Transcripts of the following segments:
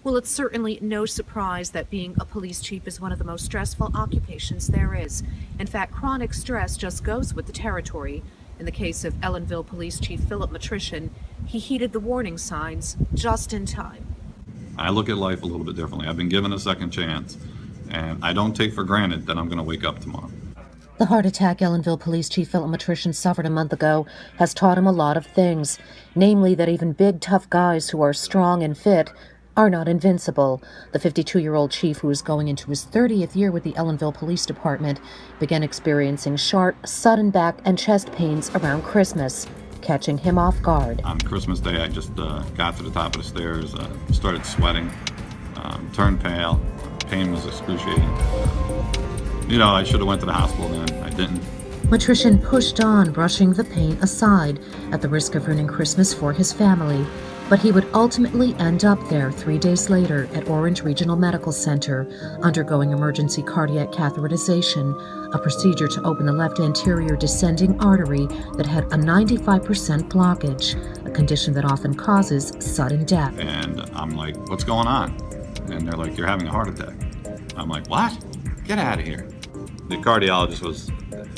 Well, it's certainly no surprise that being a police chief is one of the most stressful occupations there is. In fact, chronic stress just goes with the territory. In the case of Ellenville Police Chief Philip Mattracion, he heeded the warning signs just in time. I look at life a little bit differently. I've been given a second chance, and I don't take for granted that I'm going to wake up tomorrow. The heart attack Ellenville Police Chief Philip Mattracion suffered a month ago has taught him a lot of things, namely that even big, tough guys who are strong and fit are not invincible. The 52-year-old chief, who is going into his 30th year with the Ellenville Police Department, began experiencing sharp, sudden back and chest pains around Christmas, catching him off guard. On Christmas Day, I just got to the top of the stairs, started sweating, turned pale. Pain was excruciating. I should have went to the hospital then. I didn't. Mattracion pushed on, brushing the pain aside at the risk of ruining Christmas for his family. But he would ultimately end up there 3 days later at Orange Regional Medical Center, undergoing emergency cardiac catheterization, a procedure to open the left anterior descending artery that had a 95% blockage, a condition that often causes sudden death. And I'm like, what's going on? And they're like, you're having a heart attack. I'm like, what? Get out of here. The cardiologist was,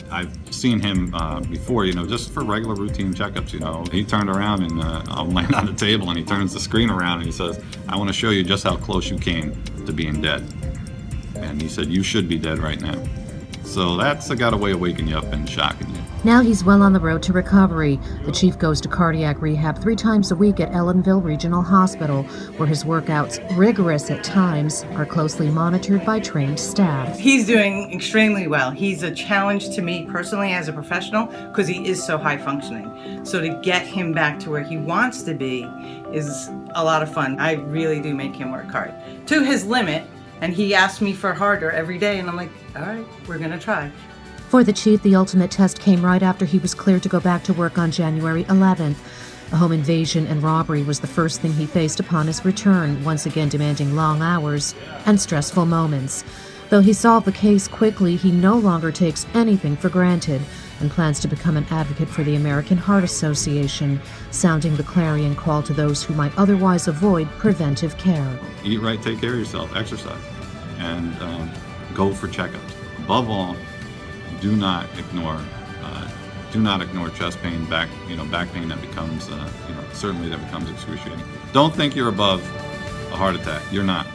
I've seen him before, just for regular routine checkups, He turned around and I'm laying on the table and he turns the screen around and he says, I want to show you just how close you came to being dead. And he said, you should be dead right now. So that's got a way of waking you up and shocking you. Now he's well on the road to recovery. The chief goes to cardiac rehab 3 times a week at Ellenville Regional Hospital, where his workouts, rigorous at times, are closely monitored by trained staff. He's doing extremely well. He's a challenge to me personally as a professional because he is so high functioning. So to get him back to where he wants to be is a lot of fun. I really do make him work hard to his limit, and he asks me for harder every day, and I'm like, all right, we're gonna try. For the chief, the ultimate test came right after he was cleared to go back to work on January 11th. A home invasion and robbery was the first thing he faced upon his return, once again demanding long hours and stressful moments. Though he solved the case quickly, he no longer takes anything for granted and plans to become an advocate for the American Heart Association, sounding the clarion call to those who might otherwise avoid preventive care. Eat right, take care of yourself, exercise, and go for checkups. Above all, do not ignore chest pain, back pain that becomes, certainly that becomes excruciating. Don't think you're above a heart attack. You're not.